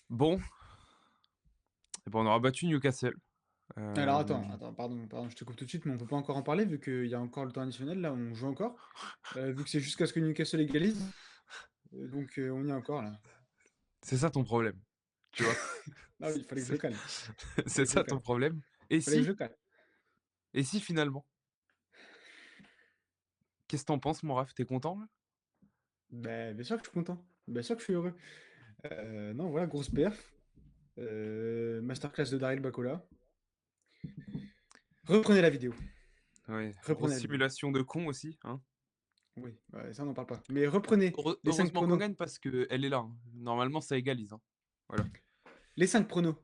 Bon, eh ben, on aura battu Newcastle. Alors Euh, attends, pardon, je te coupe tout de suite, mais on peut pas encore en parler vu qu'il y a encore le temps additionnel, là, on joue encore. Vu que c'est jusqu'à ce que Newcastle égalise, donc on y est encore là. c'est ça ton problème, tu vois. Ah oui, il fallait que je le C'est calme, c'est fallait que je le ça ton calme, problème. Et fallait que je si, le calme. et si finalement, qu'est-ce que t'en penses, mon Raph? T'es content là? Ben, bien sûr que je suis content, bien sûr que je suis heureux. Non, voilà, grosse perf, masterclass de Daryl Bacola. Reprenez la vidéo, Ouais, grosse reprenez la vidéo. simulation de con aussi, hein. Oui, bah, ça on n'en parle pas. Mais reprenez les 5 Heureusement qu'on pronos, gagne parce que elle est là, hein. Normalement, ça égalise, hein. Voilà. les 5 pronos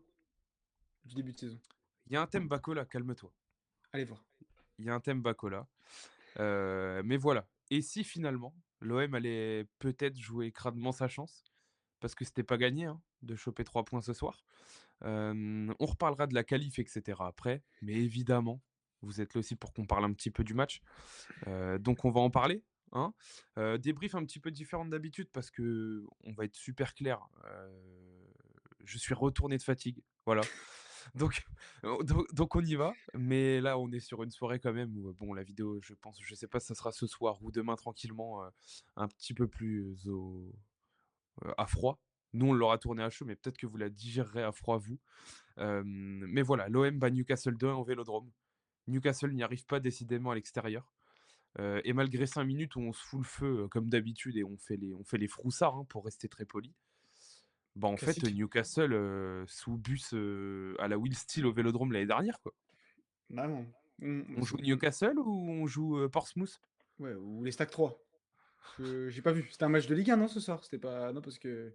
du début de saison. Il y a un thème Bacola, calme-toi. Allez voir. Il y a un thème Bacola. Mais voilà. Et si finalement, l'OM allait peut-être jouer crânement sa chance, parce que c'était pas gagné hein, de choper 3 points ce soir. On reparlera de la qualif, etc. après, mais évidemment, vous êtes là aussi pour qu'on parle un petit peu du match. Donc on va en parler. Hein. Débrief un petit peu différent d'habitude parce que on va être super clair. Je suis retourné de fatigue. Voilà. Donc, donc on y va. Mais là, on est sur une soirée quand même où, bon, la vidéo, je pense, je sais pas si ça sera ce soir ou demain tranquillement, un petit peu plus à froid. Nous, on l'aura tourné à chaud, mais peut-être que vous la digérerez à froid, vous. Mais voilà, l'OM bat Newcastle 2 au Vélodrome. Newcastle n'y arrive pas décidément à l'extérieur. Et malgré 5 minutes où on se fout le feu comme d'habitude et on fait les froussards hein, pour rester très poli, bah en fait Classique. Newcastle sous bus à la Will Steele au Vélodrome l'année dernière quoi. Vraiment. On joue Newcastle ou on joue Portsmouth? Ouais, ou les Stack 3. J'ai pas vu. C'était un match de Ligue 1, non, ce soir? C'était pas. Non, parce que.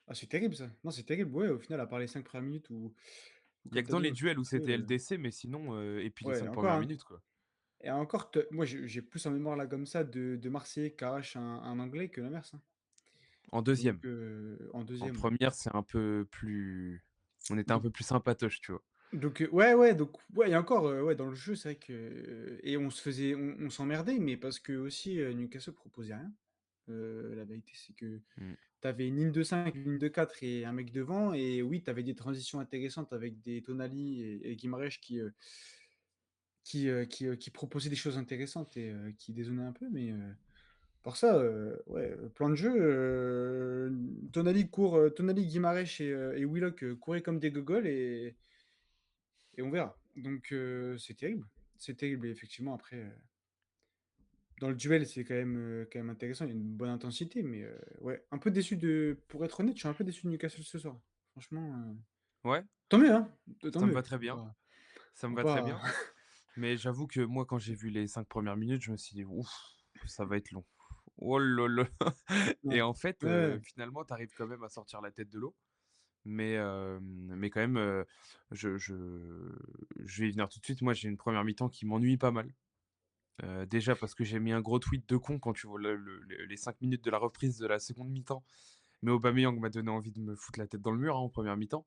Ah, c'est terrible ça. Non, c'est terrible. Ouais, au final, à part les 5 premières minutes où Il y a comme que t'as dans dit, les on se fout duels où le feu. c'était LDC, mais sinon et puis les Ouais, 5 encore, premières hein. minutes quoi. Et encore, moi, j'ai plus en mémoire là comme ça de Marseillais qui arrache un Anglais que l'inverse, hein. En Donc, deuxième. en En deuxième, ouais. première, c'est un peu plus. On était un Donc, peu plus sympatoche, tu vois. ouais, donc, ouais, et encore, ouais, dans le jeu, c'est vrai que. Et on se faisait. On s'emmerdait, mais parce que aussi, Newcastle proposait rien. La vérité, c'est que Mm. tu avais une ligne de 5, une ligne de 4 et un mec devant. Et oui, tu avais des transitions intéressantes avec des Tonali et Guimarães qui proposaient des choses intéressantes et qui dézonnaient un peu. Mais par ça, ouais, plan de jeu, Tonali, Guimarães et Willock couraient comme des gogoles et on verra. Donc c'est terrible. C'est terrible. Et effectivement, après, dans le duel, c'est quand même intéressant. Il y a une bonne intensité, mais ouais, un peu déçu de. Pour être honnête, je suis un peu déçu de Newcastle ce soir. Franchement, Ouais, tant mieux, hein. Tant ça me va mieux. très bien. Ça me On va va très pas. bien. Mais j'avoue que moi, quand j'ai vu les 5 premières minutes, je me suis dit, ouf, ça va être long. Oh là là. Ouais. Et en fait, Ouais. finalement, tu arrives quand même à sortir la tête de l'eau. Mais quand même, je vais y venir tout de suite. Moi, j'ai une première mi-temps qui m'ennuie pas mal. Déjà parce que j'ai mis un gros tweet de con quand tu vois les 5 minutes de la reprise de la seconde mi-temps. Mais Aubameyang m'a donné envie de me foutre la tête dans le mur hein, en première mi-temps.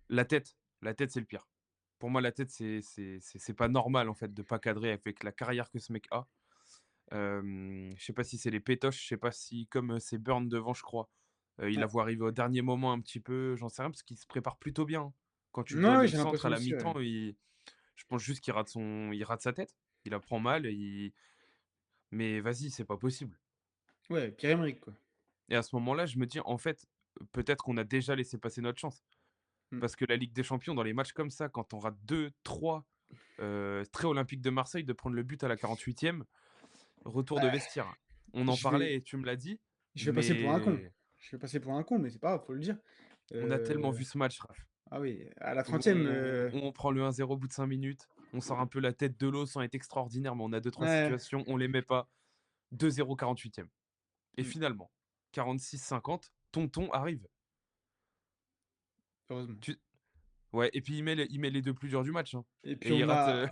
La tête, c'est le pire. Pour moi, la tête, c'est pas normal en fait de pas cadrer avec la carrière que ce mec a. Je sais pas si c'est les pétoches, je sais pas si comme c'est Burn devant, je crois. Il la Ouais. voit arriver au dernier moment un petit peu, j'en sais rien parce qu'il se prépare plutôt bien, hein. Quand tu vois Ouais, ouais, le j'ai centre à l'impression la aussi, ouais. mi-temps, je pense juste il rate sa tête. Il la prend mal, mais vas-y, c'est pas possible. Ouais, Pierre-Emerick, quoi. Et à ce moment-là, je me dis en fait, peut-être qu'on a déjà laissé passer notre chance. Mm. Parce que la Ligue des Champions, dans les matchs comme ça, quand on rate 2, 3, très olympique de Marseille de prendre le but à la 48e, retour de Bah, vestiaire. On en je parlait vais, et tu me l'as dit, je vais passer pour un con. mais Je vais passer pour un con, mais c'est pas grave, faut le dire. on a tellement Euh, vu ce match, Raph, Ah oui, à la où 30e. on prend le 1-0 au bout de 5 minutes, on sort un peu la tête de l'eau sans être extraordinaire, mais on a deux trois Ouais. situations, on les met pas. 2-0 48e. Et Mm. finalement, 46-50, Tonton arrive. Heureusement. Tu... Ouais, et puis il met les deux plus durs du match. Hein. Et puis Et il rate.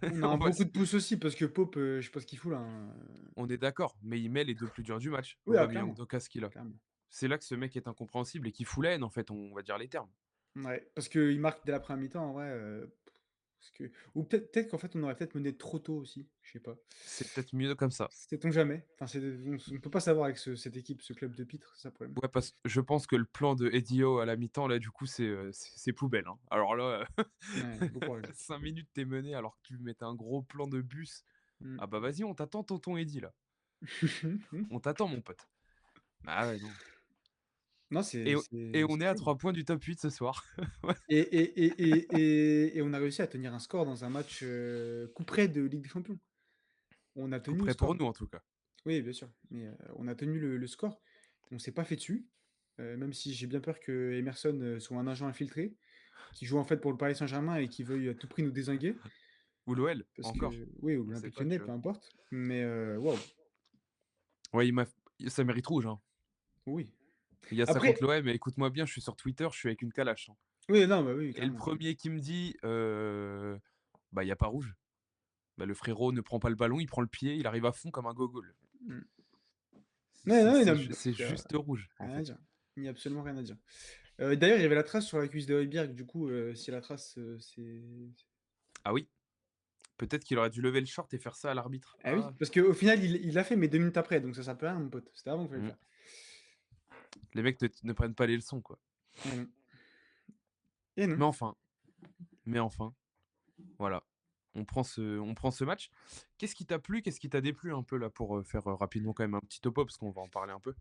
on a un On va bon coup se- de pouce aussi parce que Pope, je sais pas ce qu'il fout là, hein. On est d'accord, mais il met les deux plus durs du match, Oui, ah, Aubameyang, clairement, Dokas, qu'il a. clairement. C'est là que ce mec est incompréhensible et qui fout la haine, en fait, on va dire les termes. Ouais, parce qu'il marque dès la première mi-temps, en vrai. Parce que ou peut-être qu'en fait, on aurait peut-être mené trop tôt aussi, je sais pas. C'est peut-être mieux comme ça. Sait-on jamais? Enfin, on peut pas savoir avec cette équipe, ce club de pitre, c'est ça le problème. Ouais, parce je pense que le plan de Eddie Howe à la mi-temps, là, du coup, c'est poubelle, hein. Alors là, Ouais, bon courage. 5 minutes, tu mené alors que tu mettais un gros plan de bus. Mmh. Ah bah, vas-y, on t'attend tonton Eddy, là. On t'attend mon pote. Ah ouais, non. Non, Et et on c'est est à terrible 3 points du top 8 ce soir. et on a réussi à tenir un score dans un match, coup près de Ligue des Champions. On a Coup tenu le près pour score. nous, en tout cas. Oui, bien sûr, mais on a tenu le score. On s'est pas fait dessus, même si j'ai bien peur que Emerson, soit un agent infiltré, qui joue en fait pour le Paris Saint-Germain et qui veuille à tout prix nous dézinguer. Ou l'OL, Parce encore. que oui, ou On sait l'Olympique pas, Lyonnais, tu peu vois? importe, mais waouh, Ouais, ça mérite rouge, hein. oui. Il y a ça Après contre l'OM, mais écoute-moi bien, je suis sur Twitter, je suis avec une calache, hein. oui, non, bah, oui, Et le carrément. premier qui me dit, bah, il y a pas rouge. Bah, le frérot ne prend pas le ballon, il prend le pied, il arrive à fond comme un gogol. Mmh. C'est Ouais, c'est non, c'est non, ju c'est il y a juste rouge, en rien à fait. dire. Il y a absolument rien à dire. D'ailleurs, il y avait la trace sur la cuisse de Højbjerg, du coup, si la trace, c'est Ah oui, peut-être qu'il aurait dû lever le short et faire ça à l'arbitre. ah oui, Ah, parce qu'au final, il l'a fait, mais 2 minutes après, donc ça sert plus à rien, mon pote. C'était avant qu'il fallait le mmh, faire. les mecs ne prennent pas les leçons, quoi. Et non, et non. Mais enfin mais enfin, voilà, on prend ce match. Qu'est-ce qui t'a plu? Qu'est-ce qui t'a déplu un peu là pour, faire, rapidement quand même un petit topo parce qu'on va en parler un peu?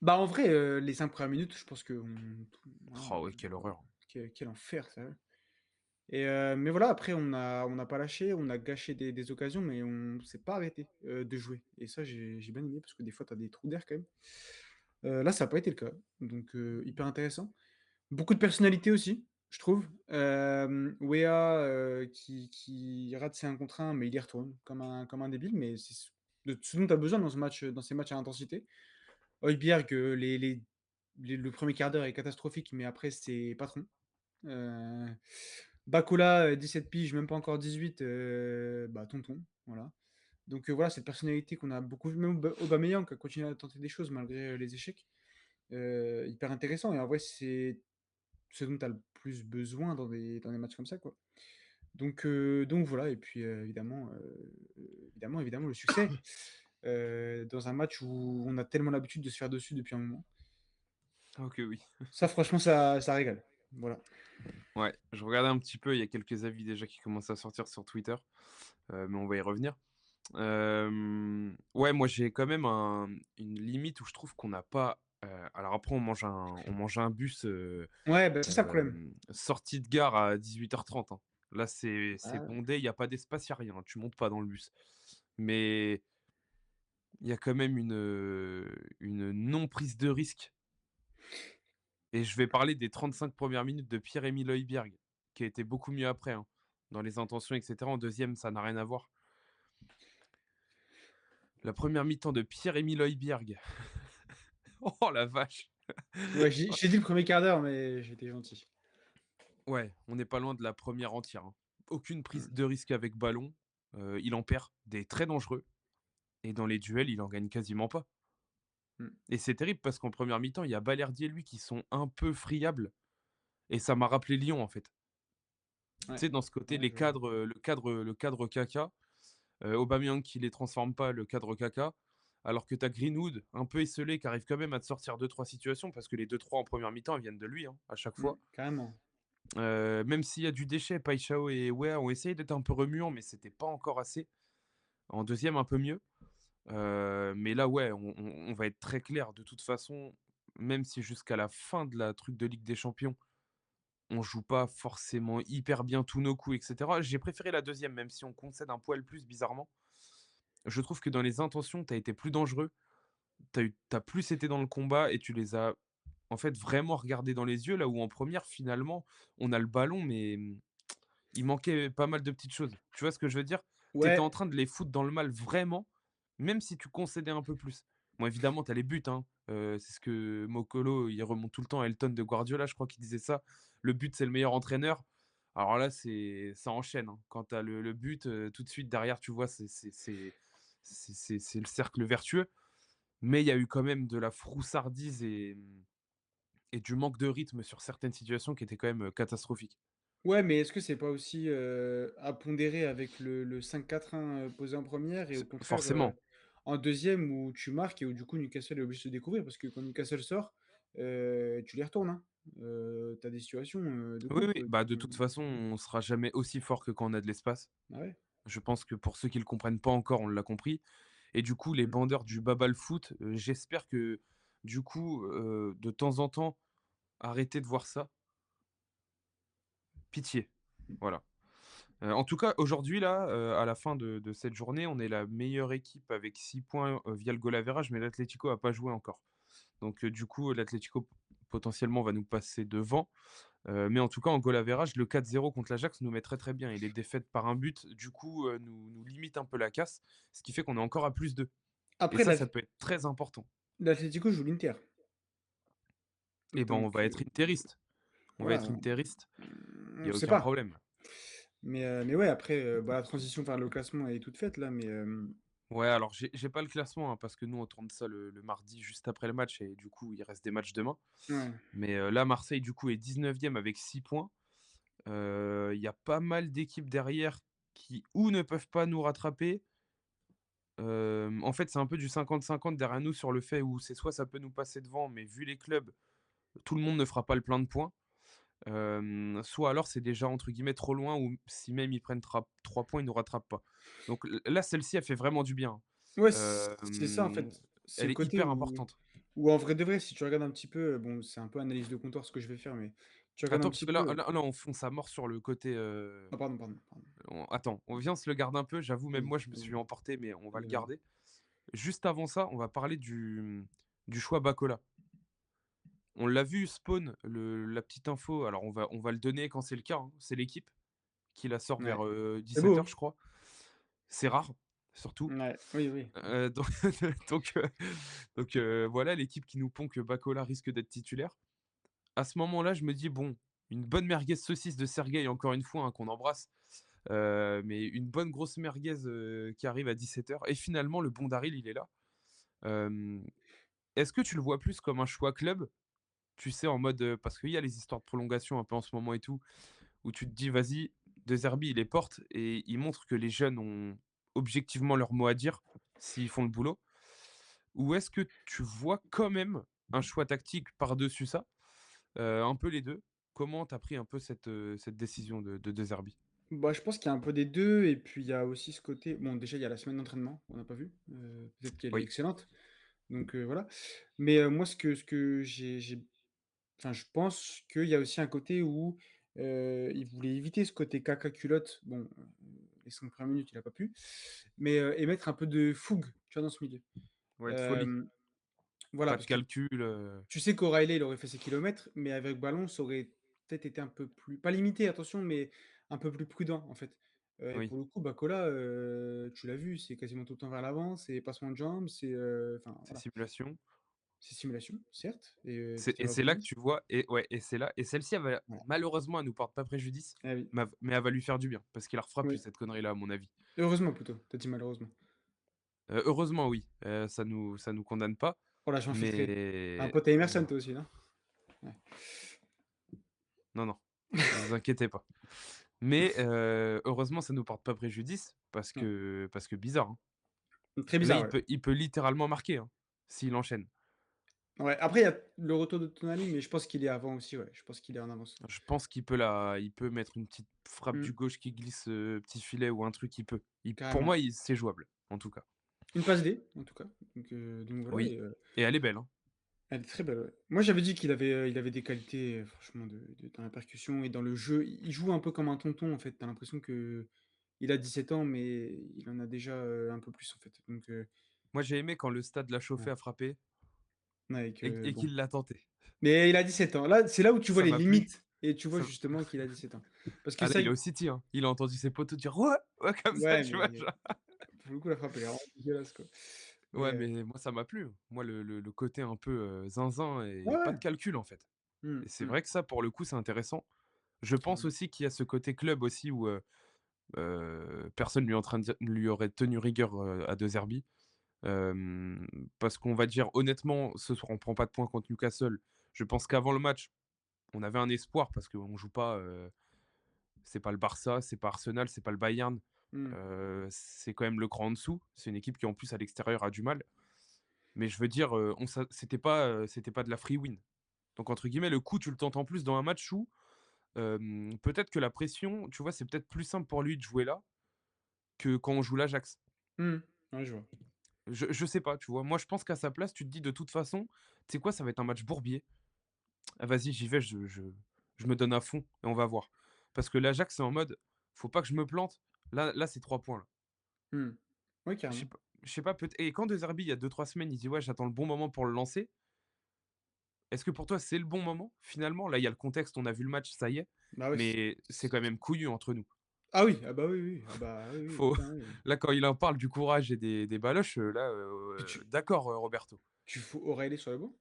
Bah, en vrai, les 5 premières minutes, je pense qu'on voilà, Oh ouais, quelle horreur. quel enfer, sérieux. Et mais voilà, après on n'a pas lâché, on a gâché des occasions, mais on s'est pas arrêté, de jouer et ça j'ai bien aimé parce que des fois tu as des trous d'air quand même. Là ça a pas été le cas, donc hyper intéressant. Beaucoup de personnalité aussi, je trouve. Weah, qui rate ses 1 contre 1, mais il y retourne comme un débile, mais c'est ce dont tu as besoin dans ce match, dans ces matchs à intensité. Højbjerg, le 1er quart d'heure est catastrophique, mais après c'est patron. Heu, Bakola, 17 piges, même pas encore 18, bah, tonton, voilà. Donc voilà, cette personnalité qu'on a beaucoup vu, même Aubameyang qui a continué à tenter des choses malgré, les échecs. Hyper intéressant et en vrai, c'est ce dont tu as le plus besoin dans des matchs comme ça, quoi. Donc voilà et puis, évidemment le succès, dans un match où on a tellement l'habitude de se faire dessus depuis un moment. OK, oui. Ça franchement, ça régale. Voilà. Ouais, je regardais un petit peu, il y a quelques avis déjà qui commencent à sortir sur Twitter, mais on va y revenir. Ouais, moi j'ai quand même une limite où je trouve qu'on n'a pas, alors après on mange un bus, Ouais, bah, c'est ça le problème. sortie de gare à 18h30, hein. Là, c'est Ah bondé, il y a pas d'espace, il y a rien, tu montes pas dans le bus. Mais il y a quand même une non prise de risque et je vais parler des 35 premières minutes de Pierre-Emile Højbjerg, qui a été beaucoup mieux après, hein, dans les intentions et cetera. En deuxième, ça n'a rien à voir. La première mi-temps de Pierre-Emile Højbjerg. Oh la vache! ouais, j'ai dit le premier quart d'heure, mais j'étais gentil. Ouais, on n'est pas loin de la première entière, hein. Aucune prise Mmh, de risque avec ballon, il en perd des très dangereux et dans les duels, il en gagne quasiment pas mmh. et c'est terrible parce qu'en première mi-temps, il y a Balerdi et lui qui sont un peu friables et ça m'a rappelé Lyon, en fait. Ouais, Tu sais, dans ce côté, ouais, je vois. le cadre Kaka, Aubameyang qui les transforme pas, le cadre Kaka, alors que tu as Greenwood, un peu esseulé, qui arrive quand même à te sortir deux trois situations parce que les deux trois en première mi-temps, elles viennent de lui, hein, à chaque Mmh, fois. carrément. Même s'il y a du déchet, Paixão et Weah ont essayé d'être un peu remuants, mais c'était pas encore assez. En deuxième, un peu mieux. Mais là, ouais, on va être très clair. De toute façon, même si jusqu'à la fin de la truc de Ligue des Champions, on joue pas forcément hyper bien tous nos coups, et cetera. J'ai préféré la deuxième, même si on concède un poil plus bizarrement. Je trouve que dans les intentions, tu as été plus dangereux, tu plus été dans le combat et tu les as, en fait, vraiment regardés dans les yeux, là où en première, finalement, on a le ballon, mais il manquait pas mal de petites choses. Tu vois ce que je veux dire? Tu étais Ouais, en train de les foutre dans le mal vraiment, même si tu concédais un peu plus. Bon, évidemment, tu as les buts, hein, c'est ce que Mokolo, il remonte tout le temps à Elton de Guardiola, je crois qu'il disait ça. Le but, c'est le meilleur entraîneur. Alors là, ça enchaîne, hein. Quand tu as le but, tout de suite derrière, tu vois, c'est le cercle vertueux. Mais il y a eu quand même de la froussardise et du manque de rythme sur certaines situations qui étaient quand même, catastrophiques. Ouais, mais est-ce que c'est pas aussi, à pondérer avec le 5-4-1, posé en première et au C'est contraire, forcément. en deuxième où tu marques et où du coup Newcastle est obligé de se découvrir? Parce que quand Newcastle sort, tu les retournes, hein. Tu des situations, de Oui, contre, oui, bah, de toute façon, on sera jamais aussi fort que quand on a de l'espace. ah ouais? Je pense que pour ceux qui le comprennent pas encore, on l'a compris et du coup, les Mmh. bandeurs du Babal Foot, j'espère que, du coup, de temps en temps, arrêtez de voir ça. Pitié, voilà. En tout cas, aujourd'hui, là, à la fin de cette journée, on est la meilleure équipe avec 6 points, via le goal average, mais l'Atlético a pas joué encore. Donc, du coup, l'Atlético potentiellement va nous passer devant. Mais en tout cas, en goal average, le 4-0 contre l'Ajax nous met très, très bien et les défaites par un but, du coup, nous limitent un peu la casse, ce qui fait qu'on est encore à +2 et Après ça peut être très important l'Atlético joue l'Inter, et ben, on donc va être interiste. On va être voilà, interiste, il y on a sait aucun pas. problème. Mais ouais, après, bah, la transition vers le classement elle est toute faite là, mais Ouais, alors j'ai pas le classement, hein, parce que nous, on tourne ça le mardi juste après le match et du coup, il reste des matchs demain. ouais. Mais là, Marseille, du coup, est 19e avec 6 points. Il y a pas mal d'équipes derrière qui ou ne peuvent pas nous rattraper. En fait, c'est un peu du 50-50 derrière nous sur le fait où c'est soit ça peut nous passer devant, mais vu les clubs, tout le monde ne fera pas le plein de points. Soit alors c'est déjà entre guillemets «trop loin» ou si même ils prennent 3 points, ils nous rattrapent pas. Donc là, celle-ci, elle fait vraiment du bien, Ouais, hein. c'est ça en fait. C'est Elle le est côté hyper où importante. en vrai de vrai, si tu regardes un petit peu, bon, c'est un peu analyse de comptoir ce que je vais faire, mais tu regardes un Attends, parce petit que là peu là là, on fonce à mort sur le côté, ah pardon. on vient se le garde un peu. J'avoue, même Vas-y, moi, je me vas-y, suis emporté, mais on va le vas-y. garder. Juste avant ça, on va parler du choix Bacola. On l'a vu spawn, la petite info, alors on va le donner quand c'est le cas, hein. C'est l'équipe qui la sort Ouais. vers, C'est beau, 17 h, hein? je crois. C'est rare, surtout. Ouais, oui, oui. Donc donc voilà l'équipe qui nous pond que Bacola risque d'être titulaire. À ce moment-là, je me dis: «Bon, une bonne merguez saucisse de Sergueï, encore une fois, hein, qu'on embrasse, mais une bonne grosse merguez, qui arrive à 17 h et finalement le bon Daryl, il est là». Hem, Est-ce que tu le vois plus comme un choix club? Tu sais, en mode, parce qu'il y a les histoires de prolongation un peu en ce moment et tout, où tu te dis: «Vas-y, De Zerbi, il les porte et il montre que les jeunes ont objectivement leur mot à dire, s'ils font le boulot». Ou est-ce que tu vois quand même un choix tactique par-dessus ça? Un peu les 2. Comment tu as pris un peu cette décision de Zerbi? Bah, je pense qu'il y a un peu des 2 et puis il y a aussi ce côté bon, déjà, il y a la semaine d'entraînement, on n'a pas vu, peut-être qu'elle est Oui, excellente, donc voilà. Mais moi, ce que j'ai enfin, je pense qu'il y a aussi un côté où, il voulait éviter ce côté caca culotte. Bon, les 5 premières minutes, il a pas pu, mais et mettre un peu de fougue, tu vois, dans ce milieu. ouais, de folie. Hem, voilà, Pas de parce que calcul, tu sais qu'O'Reilly, il aurait fait ses kilomètres, mais avec ballon, ça aurait peut-être été un peu plus pas limité, attention, mais un peu plus prudent, en fait. Et oui, pour le coup, Bacola, tu l'as vu, c'est quasiment tout le temps vers l'avant, c'est passement de jambes, c'est, enfin, c'est voilà. simulation. C'est simulation, certes, et C'est petite et erreur c'est là que d'analyse. tu vois et ouais et c'est là et celle-ci, elle va Voilà. malheureusement, elle nous porte pas préjudice, Ah oui, mais elle va lui faire du bien parce qu'il la refera plus oui. cette connerie-là, à mon avis. Heureusement plutôt, tu as dit malheureusement. Heureusement oui, ça nous condamne pas, Oh, lâche infiltré. Un mais pote à Emerson non, toi aussi, non? Ouais. non, non, vous inquiétez pas. Mais heureusement, ça nous porte pas préjudice Ouais. parce que bizarre, hein. Très Là, bizarre, ouais. il peut littéralement marquer, hein, s'il enchaîne. Ouais, après il y a le retour de Tonali, mais je pense qu'il est avant aussi, ouais. Je pense qu'il est en avance. Je pense il peut mettre une petite frappe Mmh, du gauche qui glisse, petit filet ou un truc, il peut. Pour carrément. moi, c'est jouable, en tout cas. Une passe D, en tout cas, donc voilà Oui et et elle est belle, hein. elle est très belle, ouais. Moi j'avais dit il avait des qualités, franchement de dans la percussion et dans le jeu. Il joue un peu comme un tonton, en fait. Tu as l'impression qu'il a 17 ans, mais il en a déjà, un peu plus, en fait, donc Moi, j'ai aimé quand le stade l'a chauffé ouais. à frapper Ouais et que et bon. qu'il l'a tenté. Mais il a 17 ans. Là, c'est là où tu vois Ça les m'a plu. limites et tu vois Ça justement qu'il a 17 ans. Parce que ah là, ça il est y au City, hein. Il a entendu ses potos dire: «Ouais!» ouais, comme ça, ouais, tu vois? mais Genre pour le coup, la frappe, elle est vraiment dégueulasse, quoi. Mais ouais, mais moi, ça m'a plu. Moi, le côté un peu, zinzin ouais, et pas ouais. de calcul, en fait. Mmh, Et c'est mmh. vrai que ça, pour le coup, c'est intéressant. Je pense Carrément. aussi qu'il y a ce côté club aussi où, personne lui aurait tenu rigueur, à De Zerbi. Parce qu'on va dire honnêtement, ce soir, on prend pas de points contre Newcastle. Je pense qu'avant le match, on avait un espoir parce qu'on joue pas, C'est pas le Barça, c'est pas Arsenal, c'est pas le Bayern. Mmh. C'est quand même le cran en dessous. C'est une équipe qui, en plus, à l'extérieur, a du mal. Mais je veux dire, c'était pas de la free win. Donc, entre guillemets, le coup, tu le tentes en plus dans un match où, peut-être que la pression, tu vois, c'est peut-être plus simple pour lui de jouer là que quand on joue l'Ajax. Mmh. Ouais, je vois. Je sais pas, tu vois? Moi, je pense qu'à sa place, tu te dis: «De toute façon, tu sais quoi? Ça va être un match bourbier. Ah, vas-y, j'y vais, je me donne à fond et on va voir». Parce que l'Ajax, c'est en mode: «Faut pas que je me plante». Là, c'est 3 points, là. Mmh. Ouais, Je sais carrément. pas je sais pas, peut et quand De Zerbi, il y a 2 3 semaines, il dit: «Ouais, j'attends le bon moment pour le lancer». Est-ce que pour toi, c'est le bon moment, finalement? Là, il y a le contexte, on a vu le match, ça y est, Bah, ouais, mais c'est quand même couillu entre nous. ah oui, ah bah, oui, oui, ah bah, oui, oui, Faut putain, oui. Là, quand il en parle du courage et des baloches, là, Puis d'accord, Roberto. tu fous O'Reilly sur le banc?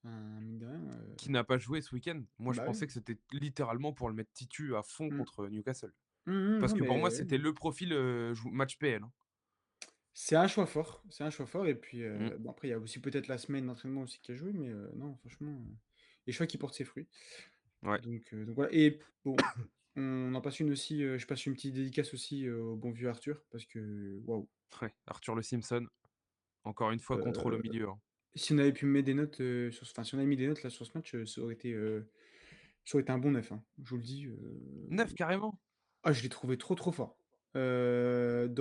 Mine de rien, Qui n'a pas joué ce week-end. Moi, je bah, oui. pensais que c'était littéralement pour le mettre titu à fond Mmh. contre Newcastle. Mmh mh. Parce Non, que pour moi, mais c'était ouais. le profil, jou match PL, hein. C'est un choix fort, c'est un choix fort et puis, Mmh, bon après il y a aussi peut-être la semaine d'entraînement aussi qui a joué, mais, non franchement, les choix qui portent ses fruits. ouais, Donc voilà et bon, on en passe une aussi, je passe une petite dédicace aussi, au bon vieux Arthur parce que waouh, ouais. Arthur Le Simpson, encore une fois, contrôle au heu, milieu, hein. si on avait pu mettre des notes, sur ce enfin si on avait mis des notes là sur ce match, ça aurait été un bon 9, hein. Je vous le dis, 9 carrément? ah je l'ai trouvé trop, trop fort. Dans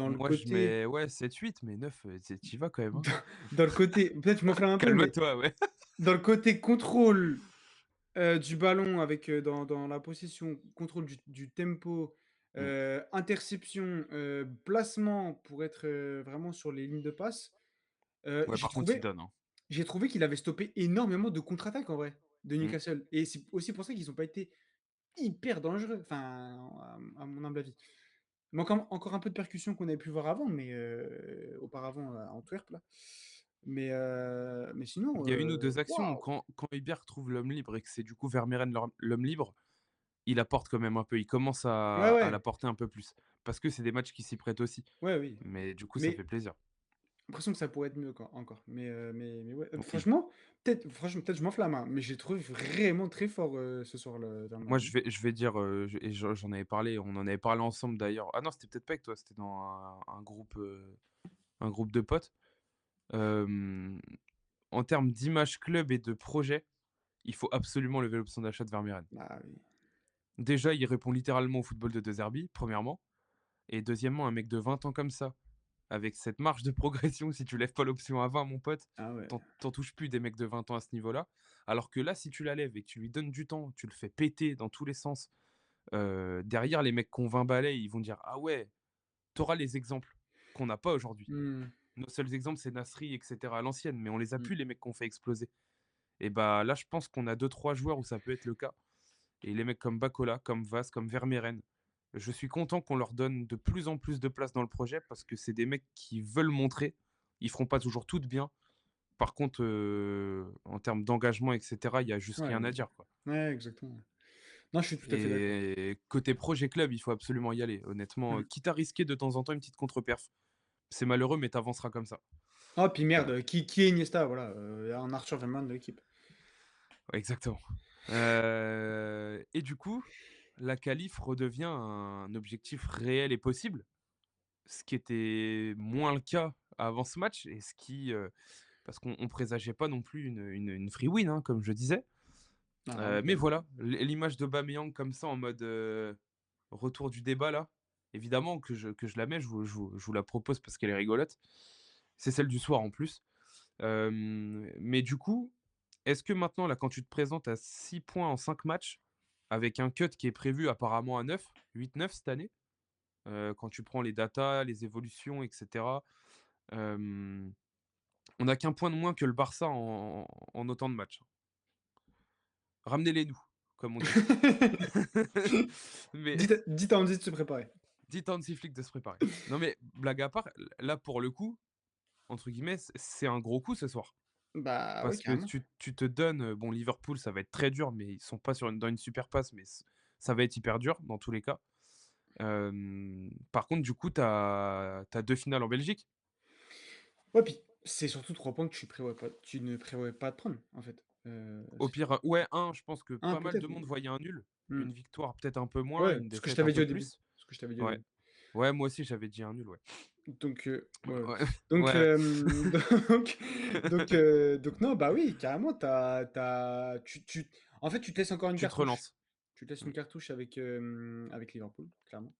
le Moi, je côté mets, ouais, 7 8 mais 9, tu vas quand même, hein. dans le côté peut-être je m'enflamme un peu, mais Calme-toi, ouais. dans le côté contrôle, du ballon avec, dans la possession, contrôle du tempo, Mmh. interception, placement pour être, vraiment sur les lignes de passe, Ouais, par contre, il donne, hein. j'ai trouvé qu'il avait stoppé énormément de contre-attaques en vrai, de Mmh. Newcastle et c'est aussi pour ça qu'ils ont pas été hyper dangereux, enfin, à mon humble avis. Il manque encore un peu de percussion qu'on avait pu voir avant, mais auparavant à Antwerp là. Mais sinon, Il y a une ou 2 actions où waouh! quand Højbjerg trouve l'homme libre et que c'est du coup Vermeeren l'homme libre, il apporte quand même un peu. Il commence Ouais, à ouais, l'apporter un peu plus. Parce que c'est des matchs qui s'y prêtent aussi. ouais, oui, Mais du coup, ça fait mais plaisir. l'impression que ça pourrait être mieux encore, mais ouais, Oui. franchement, peut-être je m'enflamme, hein, mais j'ai trouvé vraiment très fort, ce soir le Moi, Vermaelen, hein. je vais dire, j'en avais parlé, on en avait parlé ensemble d'ailleurs. Ah non, c'était peut-être pas avec toi, c'était dans un groupe de potes. Hem, En termes d'image club et de projet, il faut absolument lever l'option d'achat de Vermeeren. Bah oui. Déjà, il répond littéralement au football de De Zerbi, premièrement, et deuxièmement, un mec de 20 ans comme ça, avec cette marge de progression, si tu lèves pas l'option à 20, mon pote, Ah ouais. tu touches plus des mecs de 20 ans à ce niveau-là. Alors que là, si tu la lèves et que tu lui donnes du temps, tu le fais péter dans tous les sens, derrière les mecs qui ont 20 balais, ils vont dire: «Ah ouais», tu auras les exemples qu'on n'a pas aujourd'hui. Mmh. Nos seuls exemples, c'est Nasri et cetera à l'ancienne, mais on les a Mmh. plus les mecs qu'on fait exploser. Et bah, là, je pense qu'on a deux trois joueurs où ça peut être le cas. Et les mecs comme Bakola, comme Vaz, comme Vermeeren, je suis content qu'on leur donne de plus en plus de place dans le projet parce que c'est des mecs qui veulent montrer. Ils feront pas toujours tout bien. Par contre, en termes d'engagement et cetera, il y a juste Ouais, rien à dire, quoi. ouais, exactement, ouais. Non, je suis tout à fait d'accord. Et côté projet club, il faut absolument y aller, honnêtement, Mmh. quitte à risquer de temps en temps une petite contre-perf. C'est malheureux, mais tu avanceras comme ça. Ah puis Voilà, merde, qui est Iniesta? Voilà, il y a un Arthur Wehrmann de l'équipe. ouais, exactement. Et du coup, la qualif redevient un objectif réel et possible, ce qui était moins le cas avant ce match et ce qui, parce qu'on présageait pas non plus une free win, hein, comme je disais. Ah oui, bah Mais oui. voilà, l'image d'Aubameyang comme ça en mode, retour du débat là, évidemment que je la mets, je vous la propose parce qu'elle est rigolote. C'est celle du soir en plus. Mais du coup, est-ce que maintenant là, quand tu te présentes à 6 points en 5 matchs, avec un cut qui est prévu apparemment à 9, 8-9 cette année, quand tu prends les datas, les évolutions et cetera, hem, on n'a qu'un point de moins que le Barça en autant de matchs. Ramenez-les nous, comme on dit. Mais Dites à Andy de se préparer. dites à Hansi Flick de se préparer. Non mais blague à part, là pour le coup, entre guillemets, c'est un gros coup ce soir. Bah oui, Parce que carrément. tu te donnes, bon Liverpool ça va être très dur, mais ils sont pas sur dans une super passe, mais ça va être hyper dur dans tous les cas. Par contre du coup, tu as 2 finales en Belgique. Ouais, puis c'est surtout 3 points que tu ne prévois pas de prendre, en fait. Au pire, ouais, 1, je pense que 1 pas mal de peut-être, monde mais voyait un nul. mmh. Une victoire peut-être un peu moins, Ouais, une ce que je défaite un t'avais dit peu au début. plus. Ce que je t'avais dit au Ouais. début. Ouais, moi aussi j'avais dit un nul, ouais. Donc ouais, ouais. Ouais, Donc ouais, donc donc non, bah oui, carrément, tu en fait, tu te laisses encore une tu te cartouche. relances. Tu te laisses Mmh. une cartouche avec Liverpool, clairement.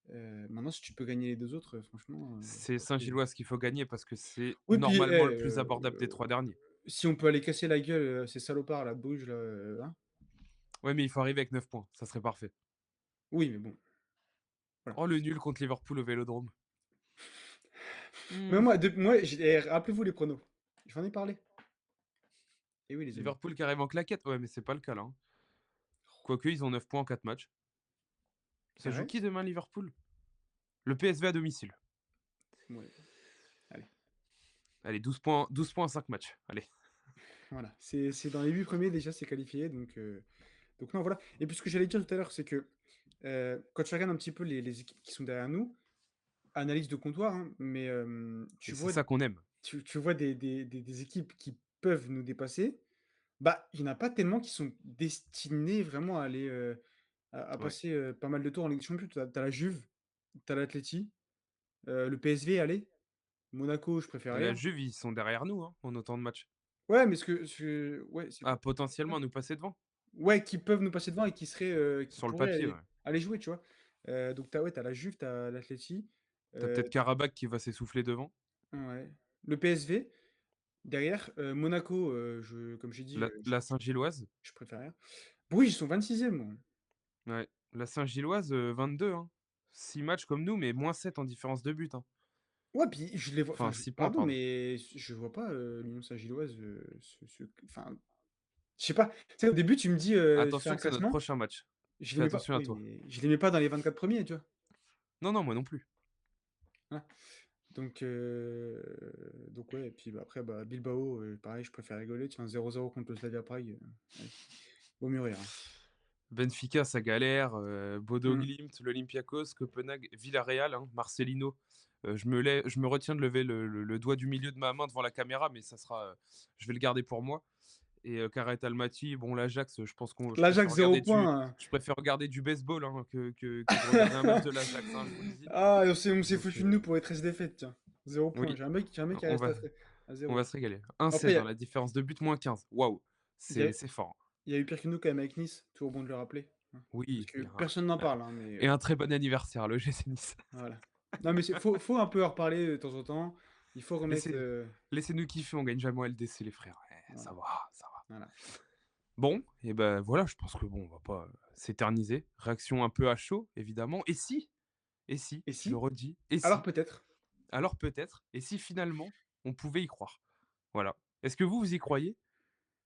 Maintenant, si tu peux gagner les 2 autres, franchement, C'est OK. Saint-Gilloise qu'il faut gagner parce que c'est Oui, puis, normalement le plus abordable des 3 derniers. si on peut aller casser la gueule, à ces salopards là, de Bruges là, hein? Ouais, mais il faut arriver avec 9 points, ça serait parfait. Oui, mais bon, voilà. Oh le nul contre Liverpool au Vélodrome. Mais Mmh. moi, rappelez-vous les pronos. J'en ai parlé. Eh oui, les amis. Liverpool qui arrive en claquette? Ouais, mais c'est pas le cas là, hein. Quoique, ils ont 9 points en 4 matchs. Ça Ah joue ouais? qui demain Liverpool? Le PSV à domicile. Ouais, allez, Allez, 12 points en 5 matchs. Allez. voilà. C'est dans les 8 premiers déjà, c'est qualifié, donc non, voilà. Et puis ce que j'allais dire tout à l'heure, c'est que, quand tu regardes un petit peu les équipes qui sont derrière nous, analyse de comptoir, hein, mais Et c'est ça qu'on aime. tu vois des équipes qui peuvent nous dépasser. Bah, il y en a pas tellement qui sont destinés vraiment à aller, à Ouais. passer, pas mal de tours en Ligue des Champions. Tu as la Juve, tu as l'Atleti, le PSV, allez, Monaco, je préfère La rien. Juve, ils sont derrière nous, hein, en autant de matchs. Ouais, mais ce que ouais, c'est Ah, c'est ça. potentiellement à nous passer devant. Ouais, qui peuvent nous passer devant et qui Sur le pourraient papier, aller ouais. jouer, tu vois? Donc tu as la Juve, tu as l'Atleti, T'as heu, peut-être Karabakh qui va s'essouffler devant. ouais, le PSV, derrière, Monaco, comme j'ai dit, La Saint-Gilloise. je préfère rien. Bruges, ils sont 26e, moi. Ouais. La Saint-Gilloise, 22, hein. 6 matchs comme nous, mais -7 en différence de but, hein. Ouais, puis je les vois enfin, Enfin, je 6 points, pardon, pardon. mais je vois pas, l'Union Saint-Gilloise, enfin, je sais pas. Tu sais, au début, tu me dis, fais Attention, un c'est notre classement, prochain match. je les Fais mets pas attention à oui, toi. mais je les mets pas dans les 24 premiers, tu vois? Non, non, moi non plus. Voilà. Donc ouais et puis, bah, après, bah, Bilbao, pareil, je préfère rigoler, tiens 0-0 contre le Slavia Prague, allez, vaut mieux rire, hein. Benfica, ça galère. Bodo Mmh. Glimt, l'Olympiakos, Copenhague, Villarreal, hein, Marcelino. Je me retiens de lever le doigt du milieu de ma main devant la caméra, mais ça sera, je vais le garder pour moi. Et Karet Almaty, bon, l'Ajax, je pense que L'Ajax 0 points, je préfère regarder du baseball, hein, que de regarder un match de l'Ajax, hein, je vous le dis. Ah, on s'est Donc, foutu de nous pour les 13 défaites, tiens. 0 points. oui, J'ai un mec qui est on resté va, à on 0. va se régaler. Après, 1-16, hein, la différence de but, -15. Waouh, il y a c'est fort, hein. il y a eu pire que nous quand même avec Nice, toujours bon de le rappeler, hein. Parce Oui, que personne n'en parle, hein, mais et un très bon anniversaire à l'OGC Nice. voilà. Non, mais faut un peu en reparler de temps en temps. Il faut remettre, Laissez, laissez-nous kiffer, on gagne jamais en LDC, les frères. Ça voilà, va, ça va. voilà. Bon, et ben voilà, je pense que bon, on va pas s'éterniser. Réaction un peu à chaud, évidemment. Et si, Et je le si? redis, et Alors si, peut-être. alors peut-être, et si finalement on pouvait y croire. Voilà. Est-ce que vous y croyez?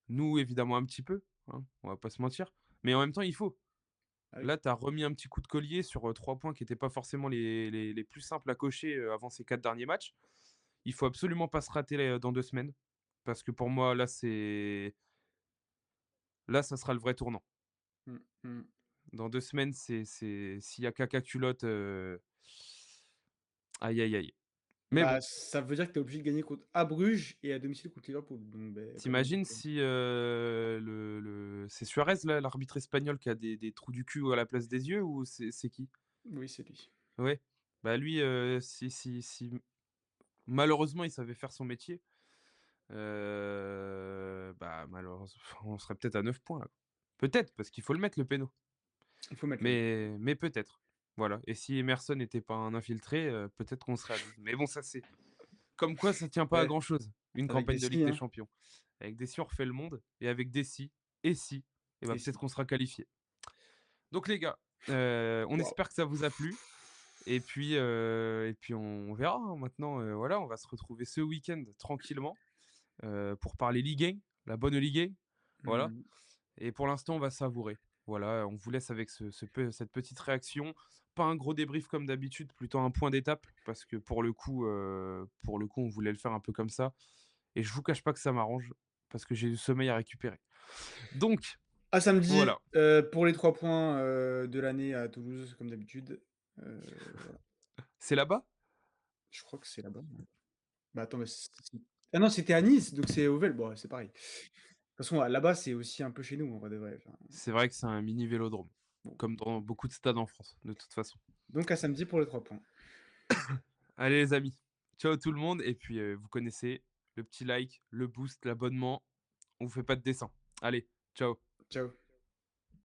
Nous, évidemment, un petit peu, hein, on va pas se mentir. Mais en même temps, il faut. Ah oui. Là, tu as remis un petit coup de collier sur 3 points qui n'étaient pas forcément les plus simples à cocher avant ces 4 derniers matchs. Il faut absolument pas se rater dans 2 semaines. Parce que pour moi, là, ça sera le vrai tournant. Mmh, mmh. Dans 2 semaines, s'il y a caca culotte, aïe, aïe, aïe. Mais Bah, bon, ça veut dire que tu es obligé de gagner contre à Bruges et à domicile contre Liverpool, donc beh, pas grand t'imagines chose, quoi. si c'est Suarez, là, l'arbitre espagnol, qui a des trous du cul à la place des yeux, ou c'est qui? Oui, c'est lui. Ouais. Bah lui, si malheureusement il savait faire son métier, bah malheureusement, on serait peut-être à 9 points là. Peut-être, parce qu'il faut le mettre le péno. Il faut mettre le Mais peut-être. Voilà. Et si Emerson n'était pas un infiltré, peut-être qu'on serait à 12. Mais bon, ça c'est comme quoi ça tient pas à ouais, grand chose, une avec des campagne de si, Ligue des hein, Champions. Avec des si, on refait le monde, et avec des si, et si, et bah et peut-être si. qu'on sera qualifié. Donc les gars, on Waouh! espère que ça vous a plu. Et puis on verra, hein, maintenant, voilà, on va se retrouver ce week-end tranquillement, pour parler Ligue 1, la bonne Ligue 1, voilà. Mmh. Et pour l'instant, on va savourer. Voilà, on vous laisse avec cette petite réaction. Pas un gros débrief comme d'habitude, plutôt un point d'étape, parce que pour le coup, on voulait le faire un peu comme ça. Et je vous cache pas que ça m'arrange, parce que j'ai du sommeil à récupérer. Donc, À samedi, voilà. pour les 3 points, de l'année à Toulouse, comme d'habitude. Voilà. C'est là-bas? Je crois que c'est là-bas, ouais. Bah, attends, mais ah non, c'était à Nice, donc c'est au Vel bon, ouais, c'est pareil. toute façon, là-bas, c'est aussi un peu chez nous, en vrai de vrai, enfin, C'est vrai que c'est un mini vélodrome, bon. comme dans beaucoup de stades en France, de toute façon. Donc à samedi pour les 3 points. Allez les amis, ciao tout le monde et puis, vous connaissez le petit like, le boost, l'abonnement, on vous fait pas de dessin. Allez, ciao. Ciao.